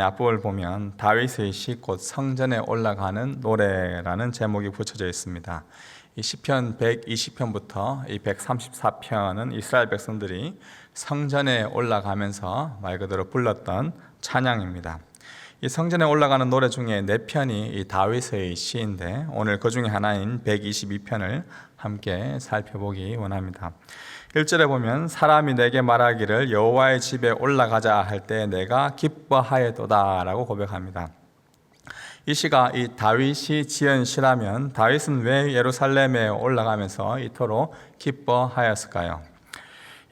앞부분을 보면 다윗의 시 곧 성전에 올라가는 노래라는 제목이 붙여져 있습니다. 이 시편 120편부터 이 134편은 이스라엘 백성들이 성전에 올라가면서 말 그대로 불렀던 찬양입니다. 이 성전에 올라가는 노래 중에 4편이 이 다윗의 시인데 오늘 그 중에 하나인 122편을 함께 살펴보기 원합니다. 1절에 보면 사람이 내게 말하기를 여호와의 집에 올라가자 할 때 내가 기뻐하였도다 라고 고백합니다. 이 시가 이 다윗이 지은 시라면 다윗은 왜 예루살렘에 올라가면서 이토록 기뻐하였을까요?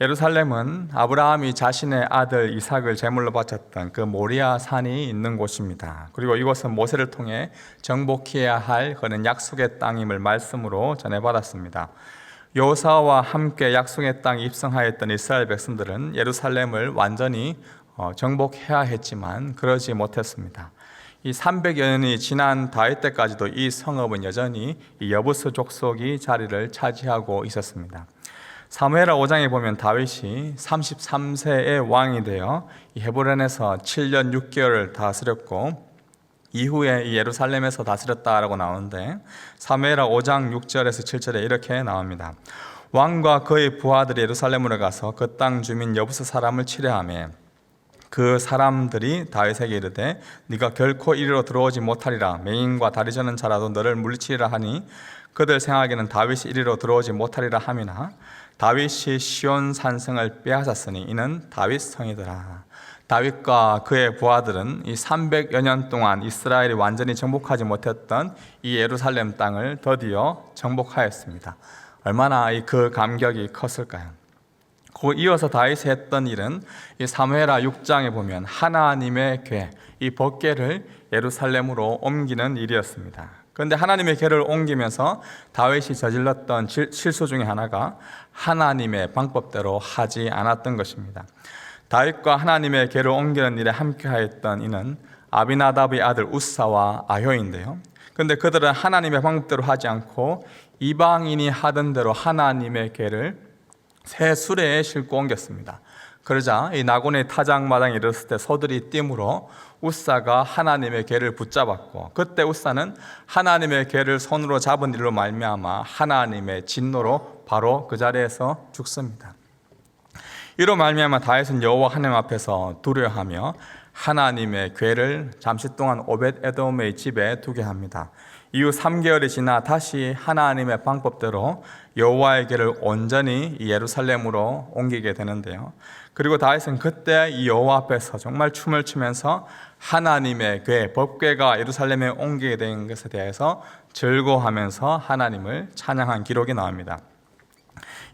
예루살렘은 아브라함이 자신의 아들 이삭을 제물로 바쳤던 그 모리아 산이 있는 곳입니다. 그리고 이곳은 모세를 통해 정복해야 할 그런 약속의 땅임을 말씀으로 전해받았습니다. 여호사와 함께 약속의 땅에 입성하였던 이스라엘 백성들은 예루살렘을 완전히 정복해야 했지만 그러지 못했습니다. 이 300여 년이 지난 다윗 때까지도 이 성읍은 여전히 이 여부스 족속이 자리를 차지하고 있었습니다. 사무엘하 5장에 보면 다윗이 33세의 왕이 되어 헤브론에서 7년 6개월을 다스렸고 이후에 이 예루살렘에서 다스렸다라고 나오는데 사무엘하 5장 6절에서 7절에 이렇게 나옵니다. 왕과 그의 부하들이 예루살렘으로 가서 그 땅 주민 여부스 사람을 치려하며 그 사람들이 다윗에게 이르되 네가 결코 이리로 들어오지 못하리라. 맹인과 다리 저는 자라도 너를 물리치리라 하니 그들 생각에는 다윗이 이리로 들어오지 못하리라 함이나 다윗이 시온 산성을 빼앗았으니 이는 다윗 성이더라. 다윗과 그의 부하들은 이 300여 년 동안 이스라엘이 완전히 정복하지 못했던 이 예루살렘 땅을 드디어 정복하였습니다. 얼마나 그 감격이 컸을까요? 그 이어서 다윗이 했던 일은 이 사무엘하 6장에 보면 하나님의 궤, 이 법궤를 예루살렘으로 옮기는 일이었습니다. 그런데 하나님의 궤를 옮기면서 다윗이 저질렀던 실수 중에 하나가 하나님의 방법대로 하지 않았던 것입니다. 다윗과 하나님의 궤를 옮기는 일에 함께하였던 이는 아비나답의 아들 우사와 아효인데요. 그런데 그들은 하나님의 방법대로 하지 않고 이방인이 하던 대로 하나님의 궤를 새 수레에 싣고 옮겼습니다. 그러자 이 나곤의 타작마당에 이르렀을 때 소들이 띠므로 우사가 하나님의 궤를 붙잡았고 그때 우사는 하나님의 궤를 손으로 잡은 일로 말미암아 하나님의 진노로 바로 그 자리에서 죽습니다. 이로 말미암아 다윗은 여호와 하나님 앞에서 두려워하며 하나님의 궤를 잠시 동안 오벳 에돔의 집에 두게 합니다. 이후 3개월이 지나 다시 하나님의 방법대로 여호와의 궤를 온전히 예루살렘으로 옮기게 되는데요. 그리고 다윗은 그때 이 여호와 앞에서 정말 춤을 추면서 하나님의 궤, 법궤가 예루살렘에 옮기게 된 것에 대해서 즐거워하면서 하나님을 찬양한 기록이 나옵니다.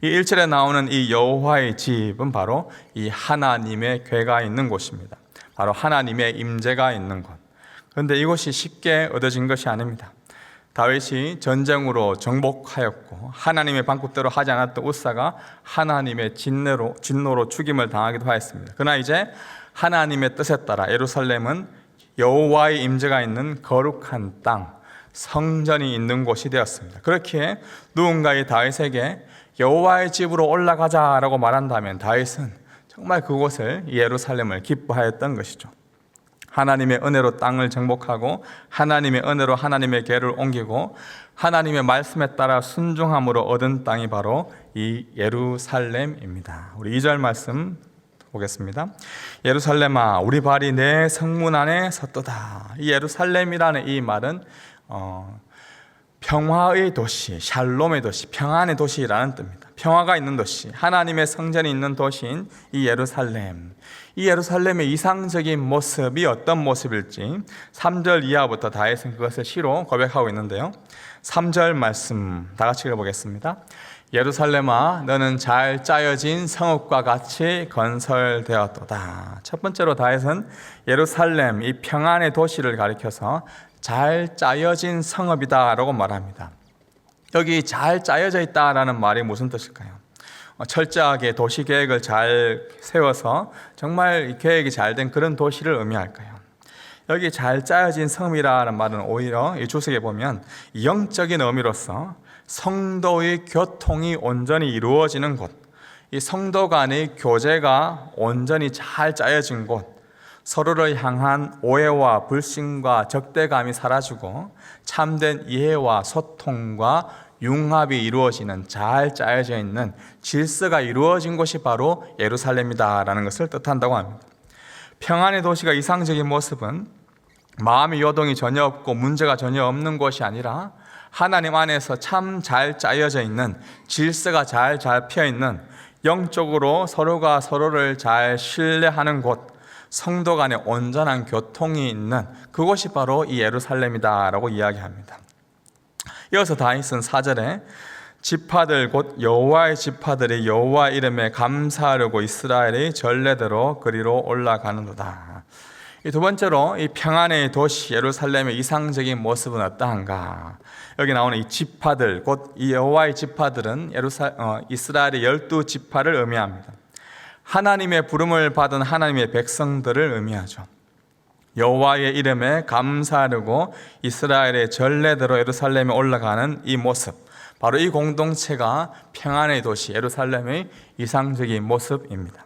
이 1절에 나오는 이 여호와의 집은 바로 이 하나님의 궤가 있는 곳입니다. 바로 하나님의 임재가 있는 곳. 그런데 이곳이 쉽게 얻어진 것이 아닙니다. 다윗이 전쟁으로 정복하였고 하나님의 방법대로 하지 않았던 우사가 하나님의 진노로 죽임을 당하기도 하였습니다. 그러나 이제 하나님의 뜻에 따라 예루살렘은 여호와의 임재가 있는 거룩한 땅, 성전이 있는 곳이 되었습니다. 그렇기에 누군가 이 다윗에게 여호와의 집으로 올라가자라고 말한다면 다윗은 정말 그곳을 예루살렘을 기뻐하였던 것이죠. 하나님의 은혜로 땅을 정복하고 하나님의 은혜로 하나님의 궤를 옮기고 하나님의 말씀에 따라 순종함으로 얻은 땅이 바로 이 예루살렘입니다. 우리 2절 말씀 보겠습니다. 예루살렘아 우리 발이 내 성문 안에 섰도다. 이 예루살렘이라는 이 말은 평화의 도시, 샬롬의 도시, 평안의 도시라는 뜻입니다. 평화가 있는 도시, 하나님의 성전이 있는 도시인 이 예루살렘. 이 예루살렘의 이상적인 모습이 어떤 모습일지 3절 이하부터 다윗은 그것을 시로 고백하고 있는데요. 3절 말씀 다 같이 읽어보겠습니다. 예루살렘아 너는 잘 짜여진 성읍과 같이 건설되었도다. 첫 번째로 다윗은 예루살렘, 이 평안의 도시를 가리켜서 잘 짜여진 성읍이다 라고 말합니다. 여기 잘 짜여져 있다라는 말이 무슨 뜻일까요? 철저하게 도시계획을 잘 세워서 정말 이 계획이 잘 된 그런 도시를 의미할까요? 여기 잘 짜여진 성이라는 말은 오히려 이 주석에 보면 영적인 의미로서 성도의 교통이 온전히 이루어지는 곳, 이 성도 간의 교제가 온전히 잘 짜여진 곳, 서로를 향한 오해와 불신과 적대감이 사라지고 참된 이해와 소통과 융합이 이루어지는 잘 짜여져 있는 질서가 이루어진 곳이 바로 예루살렘이다라는 것을 뜻한다고 합니다. 평안의 도시가 이상적인 모습은 마음의 요동이 전혀 없고 문제가 전혀 없는 곳이 아니라 하나님 안에서 참 잘 짜여져 있는 질서가 잘 잡혀 있는 영적으로 서로가 서로를 잘 신뢰하는 곳, 성도 간의 온전한 교통이 있는 그곳이 바로 이 예루살렘이다라고 이야기합니다. 이어서 다윗은 4절에 지파들 곧 여호와의 지파들이 여호와 이름에 감사하려고 이스라엘의 전례대로 그리로 올라가는도다. 이 두 번째로 이 평안의 도시 예루살렘의 이상적인 모습은 어떠한가? 여기 나오는 이 지파들 곧 이 여호와의 지파들은 이스라엘의 12지파를 의미합니다. 하나님의 부름을 받은 하나님의 백성들을 의미하죠. 여호와의 이름에 감사하려고 이스라엘의 전례대로 예루살렘에 올라가는 이 모습, 바로 이 공동체가 평안의 도시 예루살렘의 이상적인 모습입니다.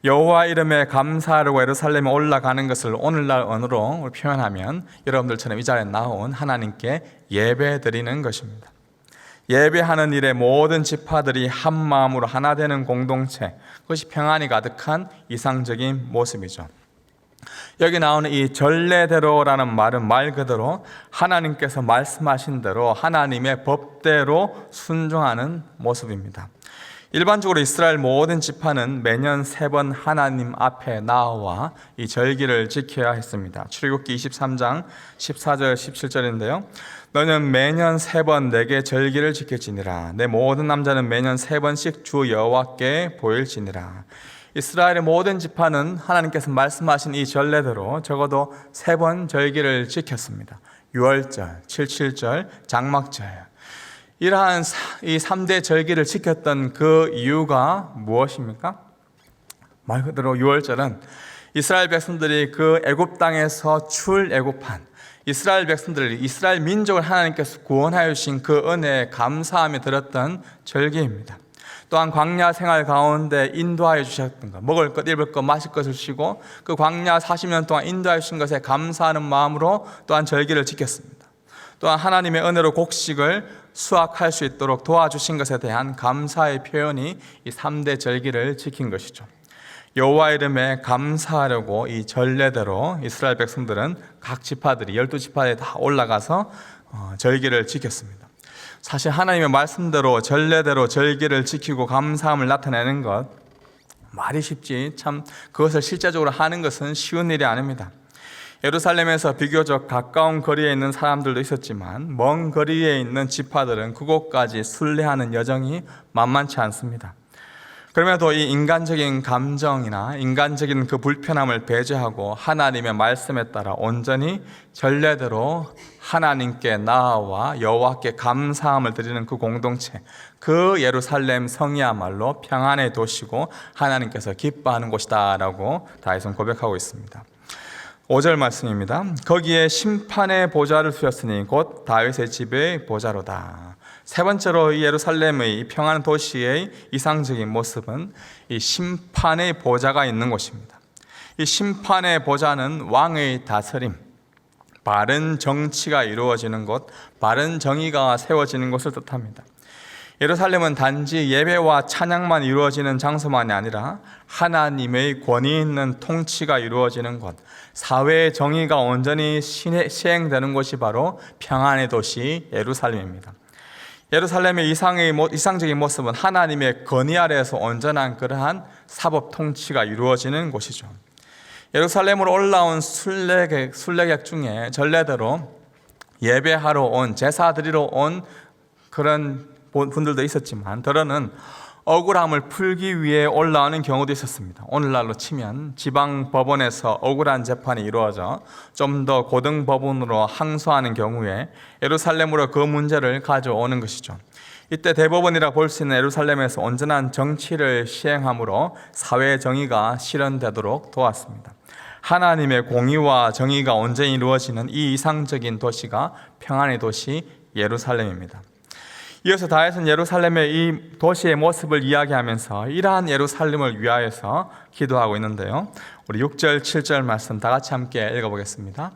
여호와 이름에 감사하려고 예루살렘에 올라가는 것을 오늘날 언어로 표현하면 여러분들처럼 이 자리에 나온 하나님께 예배드리는 것입니다. 예배하는 일에 모든 지파들이 한 마음으로 하나 되는 공동체, 그것이 평안이 가득한 이상적인 모습이죠. 여기 나오는 이 전례대로라는 말은 말 그대로 하나님께서 말씀하신 대로 하나님의 법대로 순종하는 모습입니다. 일반적으로 이스라엘 모든 지파는 매년 3번 하나님 앞에 나와 이 절기를 지켜야 했습니다. 출애굽기 23장 14절 17절인데요. 너는 매년 3번 내게 절기를 지킬지니라. 내 모든 남자는 매년 3번씩 주 여호와께 보일지니라. 이스라엘의 모든 지파는 하나님께서 말씀하신 이 전례대로 적어도 3번 절기를 지켰습니다. 유월절, 77절, 장막절. 이러한 이 3대 절기를 지켰던 그 이유가 무엇입니까? 말 그대로 유월절은 이스라엘 백성들이 그 애굽 땅에서 출애굽한 이스라엘 백성들을, 이스라엘 민족을 하나님께서 구원하여 주신 그 은혜에 감사하며 드렸던 절기입니다. 또한 광야 생활 가운데 인도하여 주셨던 것, 먹을 것, 입을 것, 마실 것을 주시고 그 광야 40년 동안 인도하여 주신 것에 감사하는 마음으로 또한 절기를 지켰습니다. 또한 하나님의 은혜로 곡식을 수확할 수 있도록 도와주신 것에 대한 감사의 표현이 이 3대 절기를 지킨 것이죠. 여호와 이름에 감사하려고 이 전례대로 이스라엘 백성들은 각 지파들이 12지파에 다 올라가서 절기를 지켰습니다. 사실 하나님의 말씀대로 전례대로 절기를 지키고 감사함을 나타내는 것, 말이 쉽지 참 그것을 실제적으로 하는 것은 쉬운 일이 아닙니다. 예루살렘에서 비교적 가까운 거리에 있는 사람들도 있었지만 먼 거리에 있는 지파들은 그곳까지 순례하는 여정이 만만치 않습니다. 그럼에도 이 인간적인 감정이나 인간적인 그 불편함을 배제하고 하나님의 말씀에 따라 온전히 전례대로 하나님께 나아와 여호와께 감사함을 드리는 그 공동체, 그 예루살렘 성이야말로 평안의 도시고 하나님께서 기뻐하는 곳이다라고 다윗은 고백하고 있습니다. 5절 말씀입니다. 거기에 심판의 보좌를 두셨으니 곧 다윗의 집의 보좌로다. 세 번째로 이 예루살렘의 평안한 도시의 이상적인 모습은 이 심판의 보좌가 있는 곳입니다. 이 심판의 보좌는 왕의 다스림, 바른 정치가 이루어지는 곳, 바른 정의가 세워지는 것을 뜻합니다. 예루살렘은 단지 예배와 찬양만 이루어지는 장소만이 아니라 하나님의 권위 있는 통치가 이루어지는 곳, 사회의 정의가 온전히 시행되는 곳이 바로 평안의 도시 예루살렘입니다. 예루살렘의 이상적인 모습은 하나님의 권위 아래에서 온전한 그러한 사법 통치가 이루어지는 곳이죠. 예루살렘으로 올라온 순례객 중에 전례대로 예배하러 온, 제사 드리러 온 그런 분들도 있었지만 더러는 억울함을 풀기 위해 올라오는 경우도 있었습니다. 오늘날로 치면 지방법원에서 억울한 재판이 이루어져 좀 더 고등법원으로 항소하는 경우에 예루살렘으로 그 문제를 가져오는 것이죠. 이때 대법원이라 볼 수 있는 예루살렘에서 온전한 정치를 시행함으로 사회 정의가 실현되도록 도왔습니다. 하나님의 공의와 정의가 온전히 이루어지는 이 이상적인 도시가 평안의 도시 예루살렘입니다. 이어서 다윗은 예루살렘의 이 도시의 모습을 이야기하면서 이러한 예루살렘을 위하여서 기도하고 있는데요. 우리 6절, 7절 말씀 다 같이 함께 읽어보겠습니다.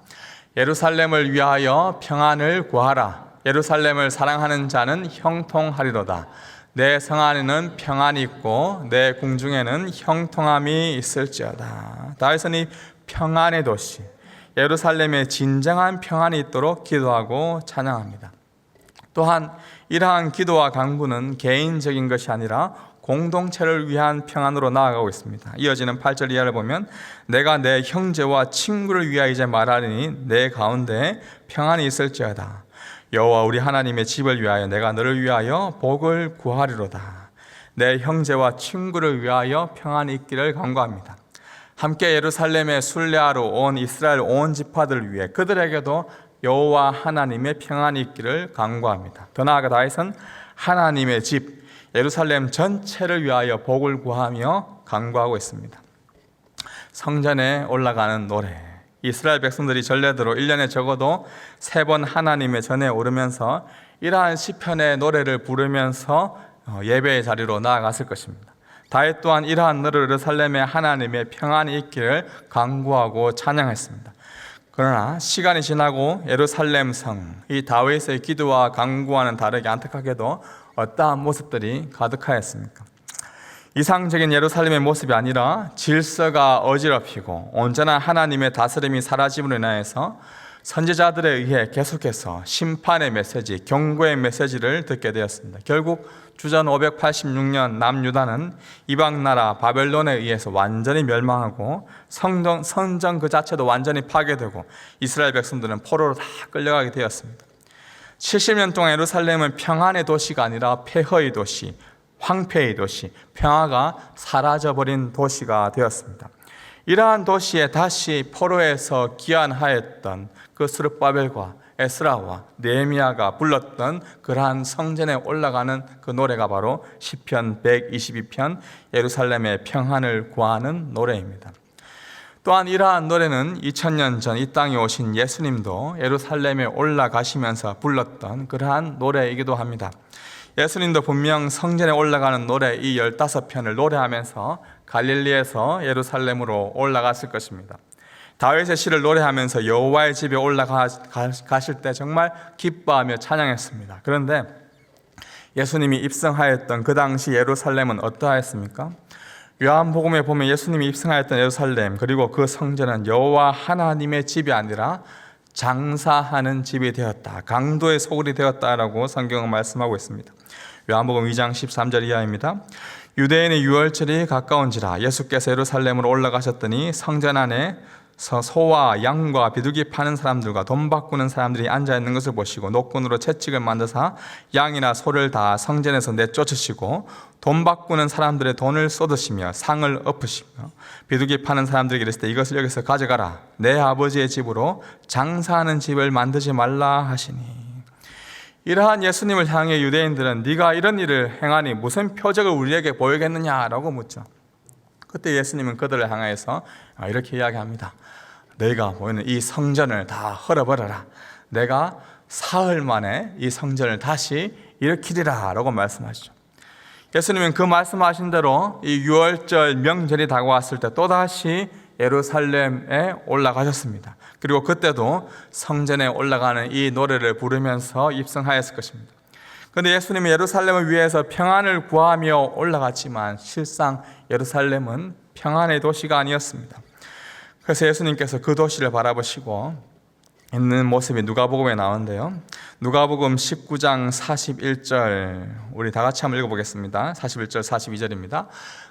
예루살렘을 위하여 평안을 구하라. 예루살렘을 사랑하는 자는 형통하리로다. 내 성 안에는 평안이 있고 내 궁중에는 형통함이 있을지어다. 다윗은 이 평안의 도시 예루살렘에 진정한 평안이 있도록 기도하고 찬양합니다. 또한 이러한 기도와 간구는 개인적인 것이 아니라 공동체를 위한 평안으로 나아가고 있습니다. 이어지는 8절 이하를 보면 내가 내 형제와 친구를 위하여 이제 말하리니 내 가운데 평안이 있을지어다. 여호와 우리 하나님의 집을 위하여 내가 너를 위하여 복을 구하리로다. 내 형제와 친구를 위하여 평안이 있기를 간구합니다. 함께 예루살렘에 순례하러 온 이스라엘 온 지파들을 위해 그들에게도 여호와 하나님의 평안이 있기를 간구합니다. 더 나아가 다윗은 하나님의 집 예루살렘 전체를 위하여 복을 구하며 간구하고 있습니다. 성전에 올라가는 노래 이스라엘 백성들이 전례대로 1년에 적어도 3번 하나님의 전에 오르면서 이러한 시편의 노래를 부르면서 예배의 자리로 나아갔을 것입니다. 다윗 또한 이러한 노래를 예루살렘에 하나님의 평안이 있기를 간구하고 찬양했습니다. 그러나 시간이 지나고 예루살렘 성, 이 다윗의 기도와 간구와는 다르게 안타깝게도 어떠한 모습들이 가득하였습니까? 이상적인 예루살렘의 모습이 아니라 질서가 어지럽히고 온전한 하나님의 다스림이 사라짐으로 인하여서 선지자들에 의해 계속해서 심판의 메시지, 경고의 메시지를 듣게 되었습니다. 결국 주전 586년 남유다는 이방 나라 바벨론에 의해서 완전히 멸망하고 성전 그 자체도 완전히 파괴되고 이스라엘 백성들은 포로로 다 끌려가게 되었습니다. 70년 동안 예루살렘은 평안의 도시가 아니라 폐허의 도시, 황폐의 도시, 평화가 사라져버린 도시가 되었습니다. 이러한 도시에 다시 포로에서 귀환하였던 그 스룹바벨과 에스라와 느헤미야가 불렀던 그러한 성전에 올라가는 그 노래가 바로 시편 122편 예루살렘의 평안을 구하는 노래입니다. 또한 이러한 노래는 2000년 전 이 땅에 오신 예수님도 예루살렘에 올라가시면서 불렀던 그러한 노래이기도 합니다. 예수님도 분명 성전에 올라가는 노래 이 15편을 노래하면서 갈릴리에서 예루살렘으로 올라갔을 것입니다. 다윗의 시를 노래하면서 여호와의 집에 올라가실 때 정말 기뻐하며 찬양했습니다. 그런데 예수님이 입성하였던 그 당시 예루살렘은 어떠하였습니까? 요한복음에 보면 예수님이 입성하였던 예루살렘 그리고 그 성전은 여호와 하나님의 집이 아니라 장사하는 집이 되었다. 강도의 소굴이 되었다라고 성경은 말씀하고 있습니다. 요한복음 2장 13절 이하입니다. 유대인의 유월절이 가까운지라 예수께서 예루살렘으로 올라가셨더니 성전 안에 소와 양과 비둘기 파는 사람들과 돈 바꾸는 사람들이 앉아있는 것을 보시고 노끈으로 채찍을 만드사 양이나 소를 다 성전에서 내쫓으시고 돈 바꾸는 사람들의 돈을 쏟으시며 상을 엎으시며 비둘기 파는 사람들에게 이르시되 이것을 여기서 가져가라. 내 아버지의 집으로 장사하는 집을 만들지 말라 하시니. 이러한 예수님을 향해 유대인들은 네가 이런 일을 행하니 무슨 표적을 우리에게 보이겠느냐라고 묻죠. 그때 예수님은 그들을 향해서 이렇게 이야기합니다. 너희가 보이는 이 성전을 다 헐어버려라. 내가 사흘 만에 이 성전을 다시 일으키리라 라고 말씀하시죠. 예수님은 그 말씀하신 대로 이 유월절 명절이 다가왔을 때 또다시 예루살렘에 올라가셨습니다. 그리고 그때도 성전에 올라가는 이 노래를 부르면서 입성하였을 것입니다. 그런데 예수님은 예루살렘을 위해서 평안을 구하며 올라갔지만 실상 예루살렘은 평안의 도시가 아니었습니다. 그래서 예수님께서 그 도시를 바라보시고 있는 모습이 누가복음에 나오는데요. 누가복음 19장 41절 우리 다 같이 한번 읽어보겠습니다. 41절 42절입니다.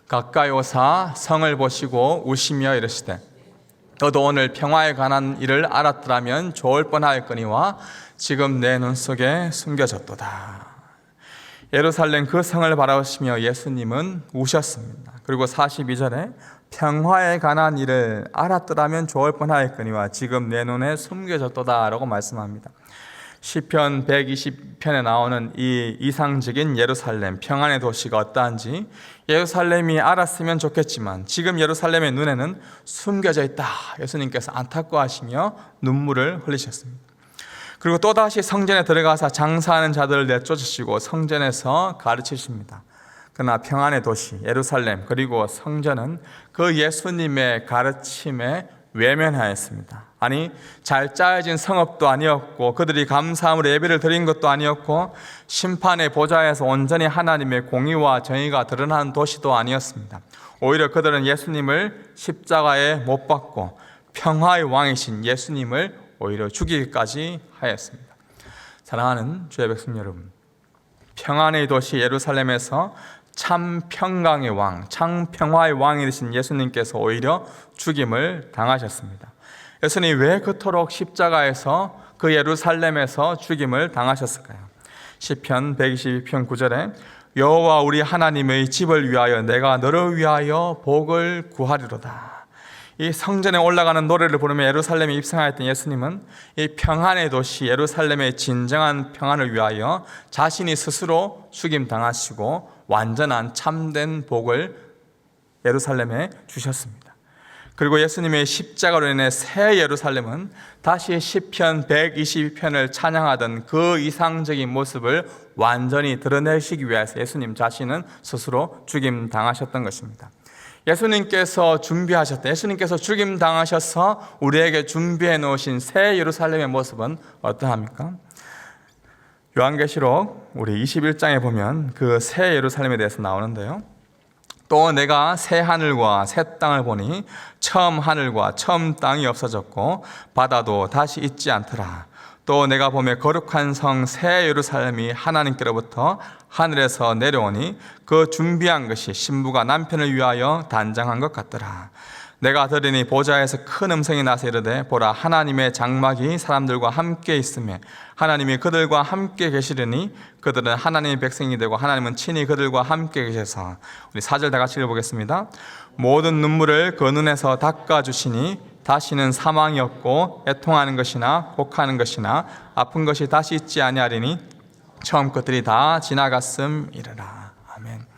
가까이 오사 성을 보시고 우시며 이르시되 너도 오늘 평화에 관한 일을 알았더라면 좋을 뻔하였거니와 지금 내 눈 속에 숨겨졌도다. 예루살렘 그 성을 바라보시며 예수님은 우셨습니다. 그리고 42절에 평화에 관한 일을 알았더라면 좋을 뻔하였거니와 지금 내 눈에 숨겨졌도다 라고 말씀합니다. 시편 120편에 나오는 이 이상적인 예루살렘 평안의 도시가 어떠한지 예루살렘이 알았으면 좋겠지만 지금 예루살렘의 눈에는 숨겨져 있다. 예수님께서 안타까워하시며 눈물을 흘리셨습니다. 그리고 또다시 성전에 들어가서 장사하는 자들을 내쫓으시고 성전에서 가르치십니다. 그러나 평안의 도시 예루살렘 그리고 성전은 그 예수님의 가르침에 외면하였습니다. 아니, 잘 짜여진 성읍도 아니었고 그들이 감사함으로 예배를 드린 것도 아니었고 심판의 보좌에서 온전히 하나님의 공의와 정의가 드러난 도시도 아니었습니다. 오히려 그들은 예수님을 십자가에 못 박고 평화의 왕이신 예수님을 오히려 죽이기까지 하였습니다. 사랑하는 주의 백성 여러분, 평안의 도시 예루살렘에서 참 평강의 왕, 참 평화의 왕이 되신 예수님께서 오히려 죽임을 당하셨습니다. 예수님 왜 그토록 십자가에서 그 예루살렘에서 죽임을 당하셨을까요? 시편 122편 9절에 여호와 우리 하나님의 집을 위하여 내가 너를 위하여 복을 구하리로다. 이 성전에 올라가는 노래를 부르며 예루살렘에 입성하였던 예수님은 이 평안의 도시 예루살렘의 진정한 평안을 위하여 자신이 스스로 죽임 당하시고 완전한 참된 복을 예루살렘에 주셨습니다. 그리고 예수님의 십자가로 인해 새 예루살렘은 다시 시편 122편을 찬양하던 그 이상적인 모습을 완전히 드러내시기 위해서 예수님 자신은 스스로 죽임 당하셨던 것입니다. 예수님께서 죽임 당하셔서 우리에게 준비해 놓으신 새 예루살렘의 모습은 어떠합니까? 요한계시록 우리 21장에 보면 그 새 예루살렘에 대해서 나오는데요. 또 내가 새 하늘과 새 땅을 보니 처음 하늘과 처음 땅이 없어졌고 바다도 다시 있지 않더라. 또 내가 보며 거룩한 성 새 예루살렘이 하나님께로부터 하늘에서 내려오니 그 준비한 것이 신부가 남편을 위하여 단장한 것 같더라. 내가 들으니 보좌에서 큰 음성이 나서 이르되 보라 하나님의 장막이 사람들과 함께 있으며 하나님이 그들과 함께 계시려니 그들은 하나님의 백성이 되고 하나님은 친히 그들과 함께 계셔서. 우리 4절 다 같이 읽어보겠습니다. 모든 눈물을 그 눈에서 닦아주시니 다시는 사망이 없고 애통하는 것이나 곡하는 것이나 아픈 것이 다시 있지 아니하리니 처음 것들이 다 지나갔음이르라. 아멘.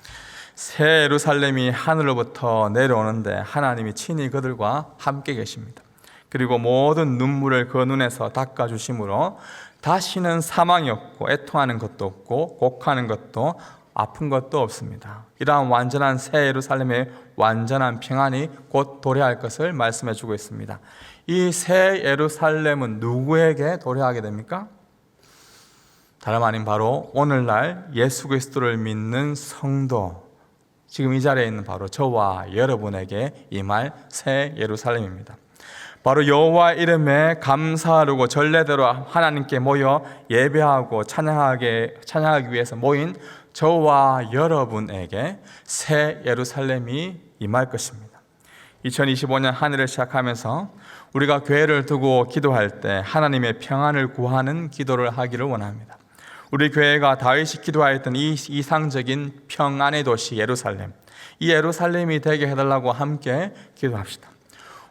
새 예루살렘이 하늘로부터 내려오는데 하나님이 친히 그들과 함께 계십니다. 그리고 모든 눈물을 그 눈에서 닦아주심으로 다시는 사망이 없고 애통하는 것도 없고 곡하는 것도 아픈 것도 없습니다. 이러한 완전한 새 예루살렘의 완전한 평안이 곧 도래할 것을 말씀해 주고 있습니다. 이 새 예루살렘은 누구에게 도래하게 됩니까? 다름 아닌 바로 오늘날 예수 그리스도를 믿는 성도, 지금 이 자리에 있는 바로 저와 여러분에게 임할 새 예루살렘입니다. 바로 여호와 이름에 감사하고 전례대로 하나님께 모여 예배하고 찬양하기 위해서 모인 저와 여러분에게 새 예루살렘이 임할 것입니다. 2025년 한 해를 시작하면서 우리가 교회를 두고 기도할 때 하나님의 평안을 구하는 기도를 하기를 원합니다. 우리 교회가 다윗이 기도하였던 이 이상적인 평안의 도시 예루살렘, 이 예루살렘이 되게 해달라고 함께 기도합시다.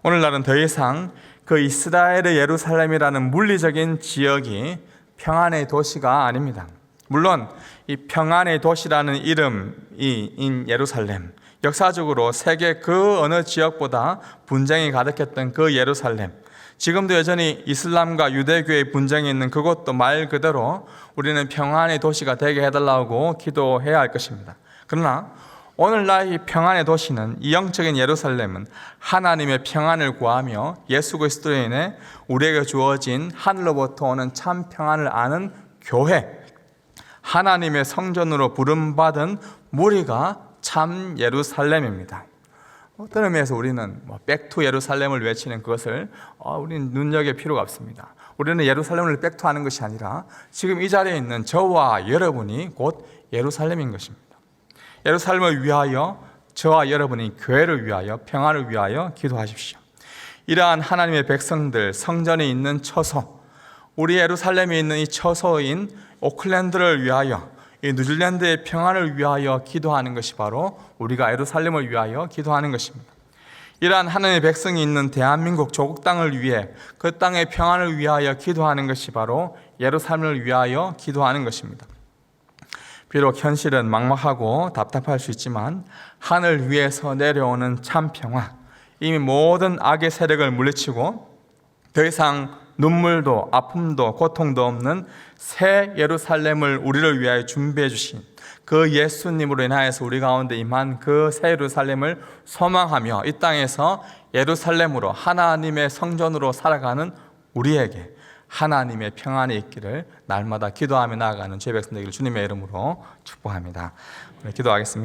오늘날은 더 이상 그 이스라엘의 예루살렘이라는 물리적인 지역이 평안의 도시가 아닙니다. 물론 이 평안의 도시라는 이름인 예루살렘, 역사적으로 세계 그 어느 지역보다 분쟁이 가득했던 그 예루살렘, 지금도 여전히 이슬람과 유대교의 분쟁이 있는 그것도 말 그대로 우리는 평안의 도시가 되게 해달라고 기도해야 할 것입니다. 그러나 오늘날 이 평안의 도시는, 이 영적인 예루살렘은 하나님의 평안을 구하며 예수 그리스도로 인해 우리에게 주어진 하늘로부터 오는 참 평안을 아는 교회, 하나님의 성전으로 부름받은 무리가 참 예루살렘입니다. 어떤 의미에서 우리는 백투 예루살렘을 외치는 그것을 우리는 눈여길 필요가 없습니다. 우리는 예루살렘을 백투하는 것이 아니라 지금 이 자리에 있는 저와 여러분이 곧 예루살렘인 것입니다. 예루살렘을 위하여 저와 여러분이 교회를 위하여 평화를 위하여 기도하십시오. 이러한 하나님의 백성들, 성전에 있는 처소, 우리 예루살렘에 있는 이 처소인 오클랜드를 위하여, 이 뉴질랜드의 평안을 위하여 기도하는 것이 바로 우리가 예루살렘을 위하여 기도하는 것입니다. 이러한 하나님의 백성이 있는 대한민국 조국 땅을 위해, 그 땅의 평안을 위하여 기도하는 것이 바로 예루살렘을 위하여 기도하는 것입니다. 비록 현실은 막막하고 답답할 수 있지만 하늘 위에서 내려오는 참 평화, 이미 모든 악의 세력을 물리치고 더 이상 눈물도 아픔도 고통도 없는 새 예루살렘을 우리를 위하여 준비해 주신 그 예수님으로 인하여서 우리 가운데 임한 그 새 예루살렘을 소망하며 이 땅에서 예루살렘으로 하나님의 성전으로 살아가는 우리에게 하나님의 평안이 있기를 날마다 기도하며 나아가는 주의 백성 되기를 주님의 이름으로 축복합니다. 기도하겠습니다.